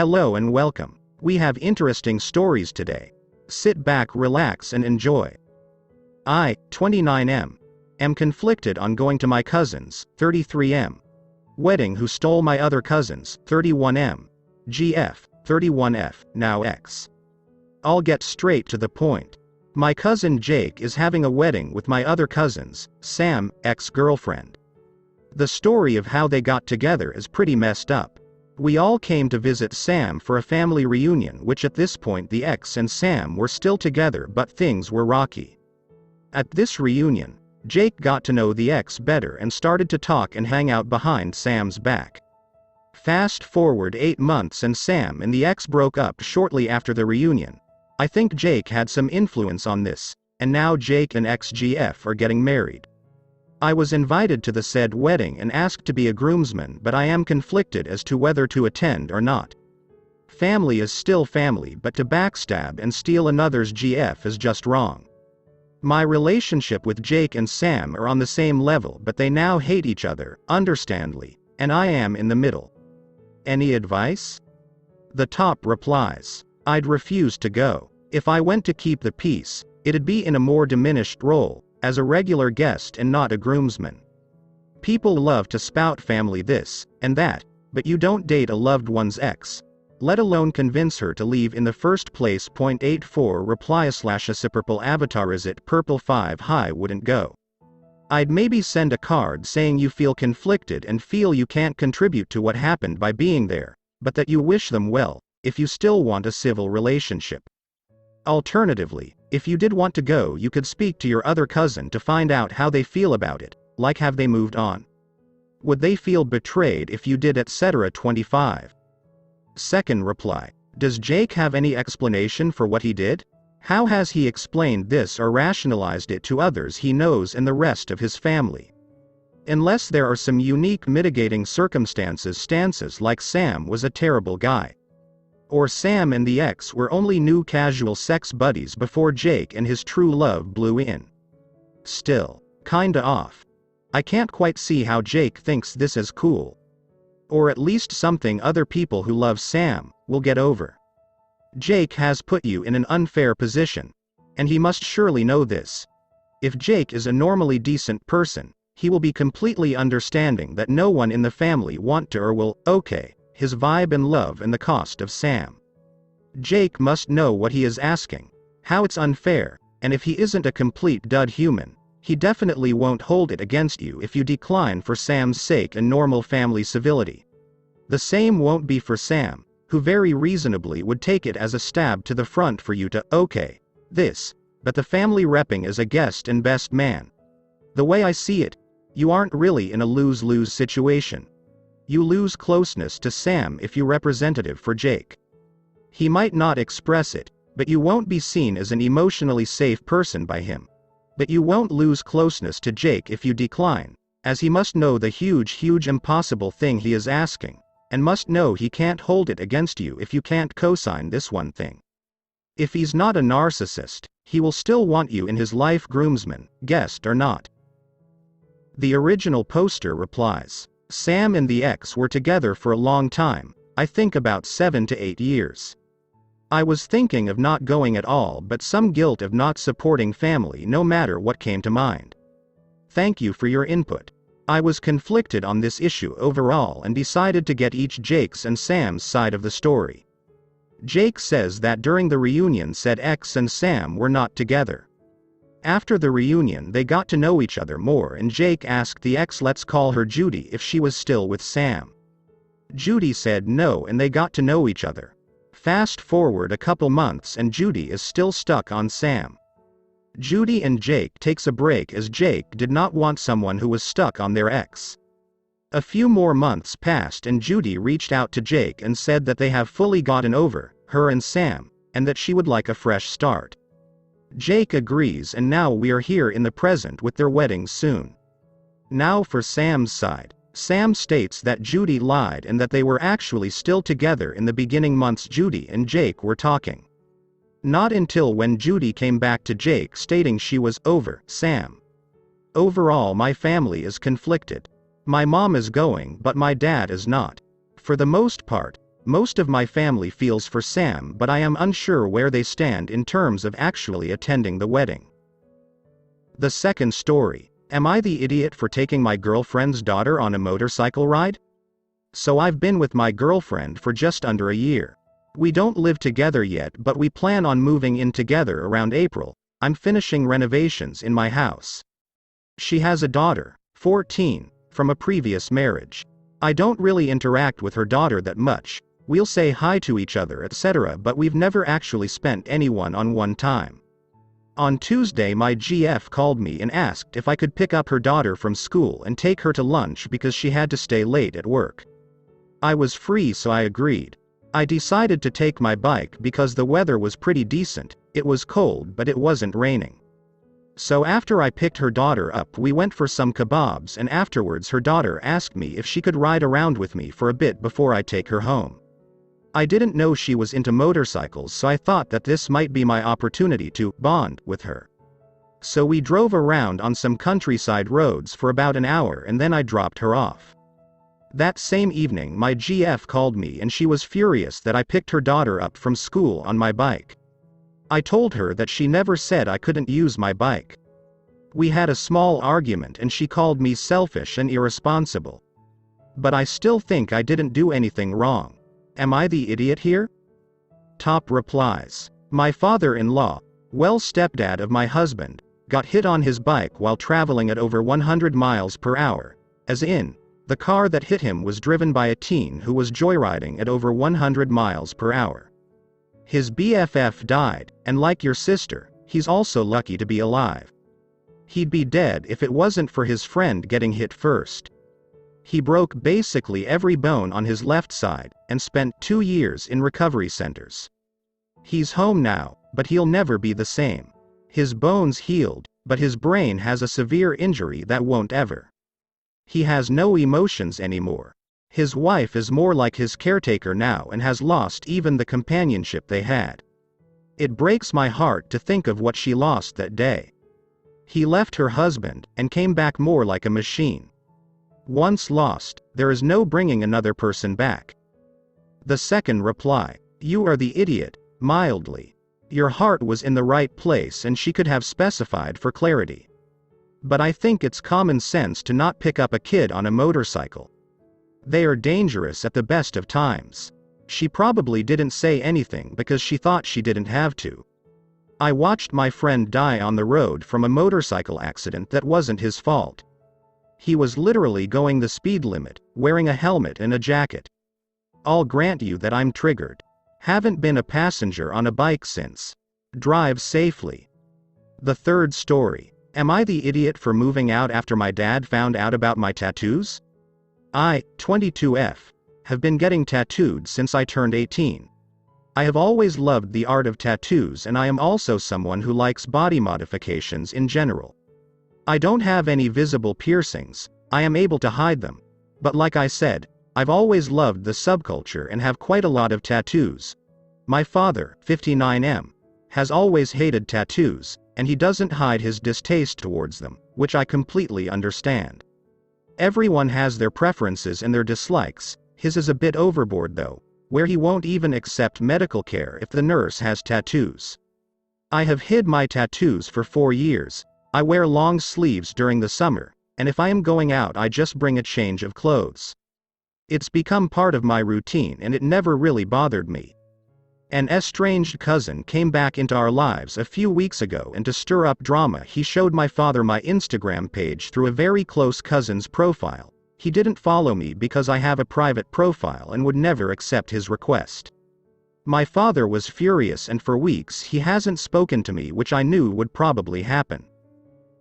Hello and welcome. We have interesting stories today. Sit back, relax and enjoy. I, 29M, am conflicted on going to my cousin's, 33M, wedding who stole my other cousin's, 31M, GF, 31F, now X. I'll get straight to the point. My cousin Jake is having a wedding with my other cousin's, Sam, ex-girlfriend. The story of how they got together is pretty messed up. We all came to visit Sam for a family reunion, which at this point the ex and Sam were still together, but things were rocky. At this reunion, Jake got to know the ex better and started to talk and hang out behind Sam's back. Fast forward 8 months and Sam and the ex broke up shortly after the reunion. I think Jake had some influence on this, and now Jake and ex-GF are getting married. I was invited to the said wedding and asked to be a groomsman, but I am conflicted as to whether to attend or not. Family is still family, but to backstab and steal another's GF is just wrong. My relationship with Jake and Sam are on the same level, but they now hate each other, understandably, and I am in the middle. Any advice? The top replies, I'd refuse to go. If I went to keep the peace, it'd be in a more diminished role, as a regular guest and not a groomsman. People love to spout family this and that, but you don't date a loved one's ex, let alone convince her to leave in the first place. 84 reply/a purple avatar. Is it purple 5 high? Wouldn't go. I'd maybe send a card saying you feel conflicted and feel you can't contribute to what happened by being there, but that you wish them well, if you still want a civil relationship. Alternatively, if you did want to go, you could speak to your other cousin to find out how they feel about it, like have they moved on? Would they feel betrayed if you did, etc. 25. Second reply, does Jake have any explanation for what he did? How has he explained this or rationalized it to others he knows and the rest of his family? Unless there are some unique mitigating stances like Sam was a terrible guy. Or Sam and the ex were only new casual sex buddies before Jake and his true love blew in. Still, kinda off. I can't quite see how Jake thinks this is cool. Or at least something other people who love Sam will get over. Jake has put you in an unfair position, and he must surely know this. If Jake is a normally decent person, he will be completely understanding that no one in the family want to or will, okay, his vibe and love and the cost of Sam. Jake must know what he is asking, how it's unfair, and if he isn't a complete dud human, he definitely won't hold it against you if you decline for Sam's sake and normal family civility. The same won't be for Sam, who very reasonably would take it as a stab to the front for you to, okay, this, but the family repping as a guest and best man. The way I see it, you aren't really in a lose-lose situation. You lose closeness to Sam if you representative for Jake. He might not express it, but you won't be seen as an emotionally safe person by him. But you won't lose closeness to Jake if you decline, as he must know the huge impossible thing he is asking, and must know he can't hold it against you if you can't co-sign this one thing. If he's not a narcissist, he will still want you in his life, groomsman, guest or not. The original poster replies, Sam and the ex were together for a long time, I think about 7 to 8 years. I was thinking of not going at all, but some guilt of not supporting family no matter what came to mind. Thank you for your input. I was conflicted on this issue overall and decided to get each Jake's and Sam's side of the story. Jake says that during the reunion said ex and Sam were not together. After the reunion they got to know each other more and Jake asked the ex, let's call her Judy, if she was still with Sam. Judy said no and they got to know each other. Fast forward a couple months and Judy is still stuck on Sam. Judy and Jake takes a break as Jake did not want someone who was stuck on their ex. A few more months passed and Judy reached out to Jake and said that they have fully gotten over her and Sam, and that she would like a fresh start. Jake agrees and now we are here in the present with their wedding soon. Now for Sam's side. Sam states that Judy lied and that they were actually still together in the beginning months. Judy and Jake were talking. Not until when Judy came back to Jake stating she was over Sam. Overall, my family is conflicted. My mom is going but my dad is not. For the most part, Most of my family feels for Sam, but I am unsure where they stand in terms of actually attending the wedding. The second story. Am I the idiot for taking my girlfriend's daughter on a motorcycle ride? So I've been with my girlfriend for just under a year. We don't live together yet, but we plan on moving in together around April. I'm finishing renovations in my house. She has a daughter, 14, from a previous marriage. I don't really interact with her daughter that much. We'll say hi to each other, etc., but we've never actually spent any one-on-one time. On Tuesday, my GF called me and asked if I could pick up her daughter from school and take her to lunch because she had to stay late at work. I was free, so I agreed. I decided to take my bike because the weather was pretty decent. It was cold, but it wasn't raining. So after I picked her daughter up, we went for some kebabs, and afterwards her daughter asked me if she could ride around with me for a bit before I take her home. I didn't know she was into motorcycles, so I thought that this might be my opportunity to bond with her. So we drove around on some countryside roads for about an hour, and then I dropped her off. That same evening, my GF called me and she was furious that I picked her daughter up from school on my bike. I told her that she never said I couldn't use my bike. We had a small argument and she called me selfish and irresponsible. But I still think I didn't do anything wrong. Am I the idiot here? Top replies. My father-in-law, well, stepdad of my husband, got hit on his bike while traveling at over 100 miles per hour, as in, the car that hit him was driven by a teen who was joyriding at over 100 miles per hour. His BFF died, and like your sister, he's also lucky to be alive. He'd be dead if it wasn't for his friend getting hit first. He broke basically every bone on his left side, and spent 2 years in recovery centers. He's home now, but he'll never be the same. His bones healed, but his brain has a severe injury that won't ever. He has no emotions anymore. His wife is more like his caretaker now and has lost even the companionship they had. It breaks my heart to think of what she lost that day. He left her husband, and came back more like a machine. Once lost, there is no bringing another person back. The second reply. You are the idiot, mildly. Your heart was in the right place and she could have specified for clarity. But I think it's common sense to not pick up a kid on a motorcycle. They are dangerous at the best of times. She probably didn't say anything because she thought she didn't have to. I watched my friend die on the road from a motorcycle accident that wasn't his fault. He was literally going the speed limit, wearing a helmet and a jacket. I'll grant you that I'm triggered. Haven't been a passenger on a bike since. Drive safely. The third story. Am I the idiot for moving out after my dad found out about my tattoos? I, 22F, have been getting tattooed since I turned 18. I have always loved the art of tattoos, and I am also someone who likes body modifications in general. I don't have any visible piercings, I am able to hide them. But like I said, I've always loved the subculture and have quite a lot of tattoos. My father, 59M, has always hated tattoos, and he doesn't hide his distaste towards them, which I completely understand. Everyone has their preferences and their dislikes. His is a bit overboard though, where he won't even accept medical care if the nurse has tattoos. I have hid my tattoos for 4 years. I wear long sleeves during the summer, and if I am going out I just bring a change of clothes. It's become part of my routine and it never really bothered me. An estranged cousin came back into our lives a few weeks ago, and to stir up drama he showed my father my Instagram page through a very close cousin's profile. He didn't follow me because I have a private profile and would never accept his request. My father was furious, and for weeks he hasn't spoken to me, which I knew would probably happen.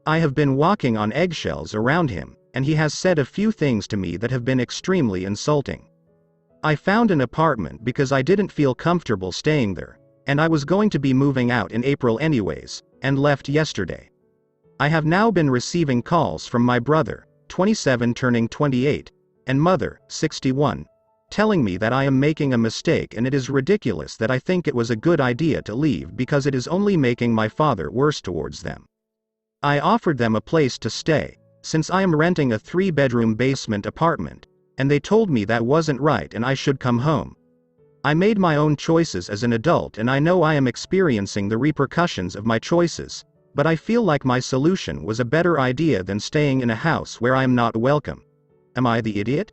I have been walking on eggshells around him, and he has said a few things to me that have been extremely insulting. I found an apartment because I didn't feel comfortable staying there, and I was going to be moving out in April anyways, and left yesterday. I have now been receiving calls from my brother, 27 turning 28, and mother, 61, telling me that I am making a mistake and it is ridiculous that I think it was a good idea to leave because it is only making my father worse towards them. I offered them a place to stay, since I am renting a 3-bedroom basement apartment, and they told me that wasn't right and I should come home. I made my own choices as an adult and I know I am experiencing the repercussions of my choices, but I feel like my solution was a better idea than staying in a house where I am not welcome. Am I the idiot?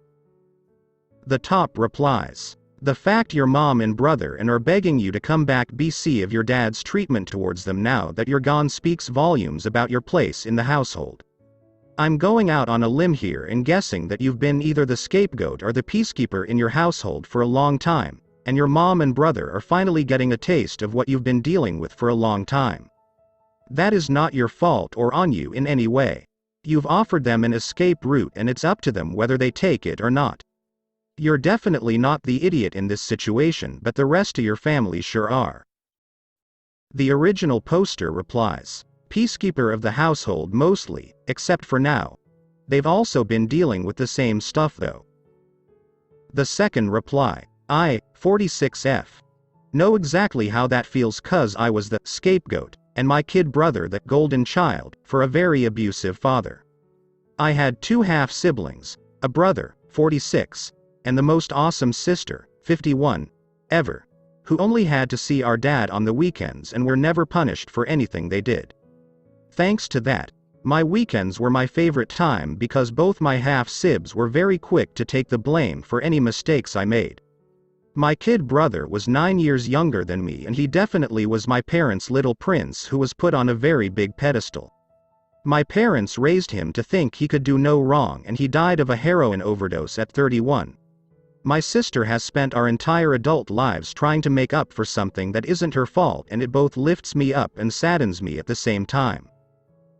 The top replies. The fact your mom and brother are begging you to come back BC of your dad's treatment towards them now that you're gone speaks volumes about your place in the household. I'm going out on a limb here and guessing that you've been either the scapegoat or the peacekeeper in your household for a long time, and your mom and brother are finally getting a taste of what you've been dealing with for a long time. That is not your fault or on you in any way. You've offered them an escape route and it's up to them whether they take it or not. You're definitely not the idiot in this situation, but the rest of your family sure are. The original poster replies. Peacekeeper of the household mostly, except for now. They've also been dealing with the same stuff though. The second reply. I, 46F. Know exactly how that feels cause I was the scapegoat, and my kid brother the golden child, for a very abusive father. I had 2 half-siblings, a brother, 46, and the most awesome sister, 51, ever, who only had to see our dad on the weekends and were never punished for anything they did. Thanks to that, my weekends were my favorite time because both my half-sibs were very quick to take the blame for any mistakes I made. My kid brother was 9 years younger than me and he definitely was my parents' little prince who was put on a very big pedestal. My parents raised him to think he could do no wrong and he died of a heroin overdose at 31. My sister has spent our entire adult lives trying to make up for something that isn't her fault and it both lifts me up and saddens me at the same time.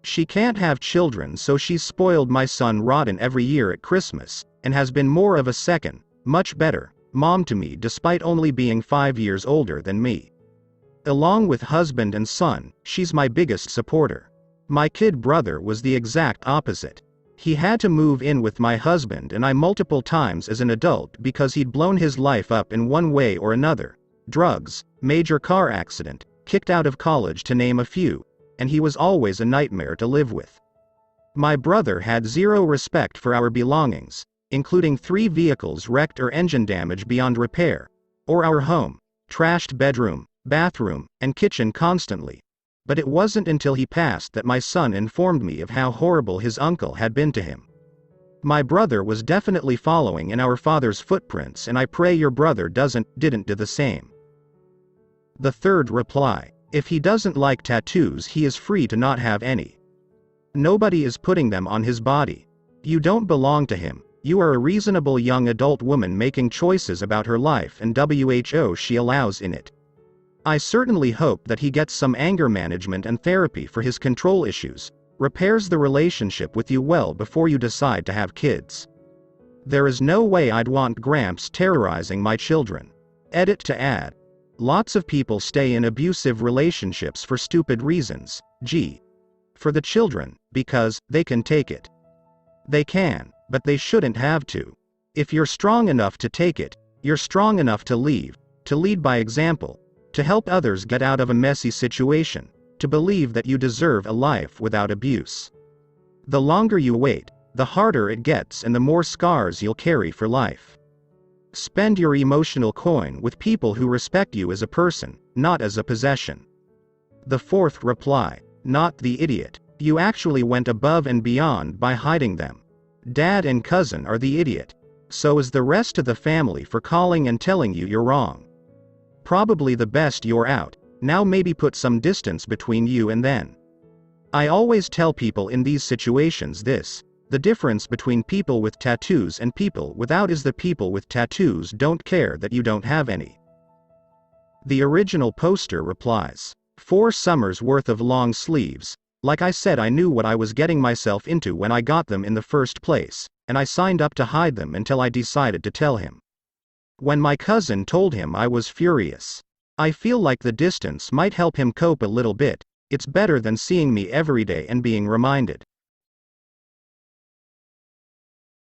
She can't have children so she's spoiled my son rotten every year at Christmas, and has been more of a second, much better, mom to me despite only being 5 years older than me. Along with husband and son, she's my biggest supporter. My kid brother was the exact opposite. He had to move in with my husband and I multiple times as an adult because he'd blown his life up in one way or another. Drugs, major car accident, kicked out of college to name a few, and he was always a nightmare to live with. My brother had zero respect for our belongings, including 3 vehicles wrecked or engine damage beyond repair, or our home, trashed bedroom, bathroom, and kitchen constantly. But it wasn't until he passed that my son informed me of how horrible his uncle had been to him. My brother was definitely following in our father's footprints and I pray your brother didn't do the same. The third reply. If he doesn't like tattoos he is free to not have any. Nobody is putting them on his body. You don't belong to him. You are a reasonable young adult woman making choices about her life and who she allows in it. I certainly hope that he gets some anger management and therapy for his control issues, repairs the relationship with you well before you decide to have kids. There is no way I'd want Gramps terrorizing my children. Edit to add. Lots of people stay in abusive relationships for stupid reasons. For the children, because they can take it. They can, but they shouldn't have to. If you're strong enough to take it, you're strong enough to lead by example, to help others get out of a messy situation, to believe that you deserve a life without abuse. The longer you wait, the harder it gets and the more scars you'll carry for life. Spend your emotional coin with people who respect you as a person, not as a possession. The fourth reply. Not the idiot. You actually went above and beyond by hiding them. Dad and cousin are the idiot. So is the rest of the family for calling and telling you you're wrong. Probably the best you're out. Now maybe put some distance between you and them. I always tell people in these situations this. The difference between people with tattoos and people without is the people with tattoos don't care that you don't have any. The original poster replies. 4 summers worth of long sleeves. Like I said, I knew what I was getting myself into when I got them in the first place, and I signed up to hide them until I decided to tell him. When my cousin told him I was furious. I feel like the distance might help him cope a little bit. It's better than seeing me every day and being reminded.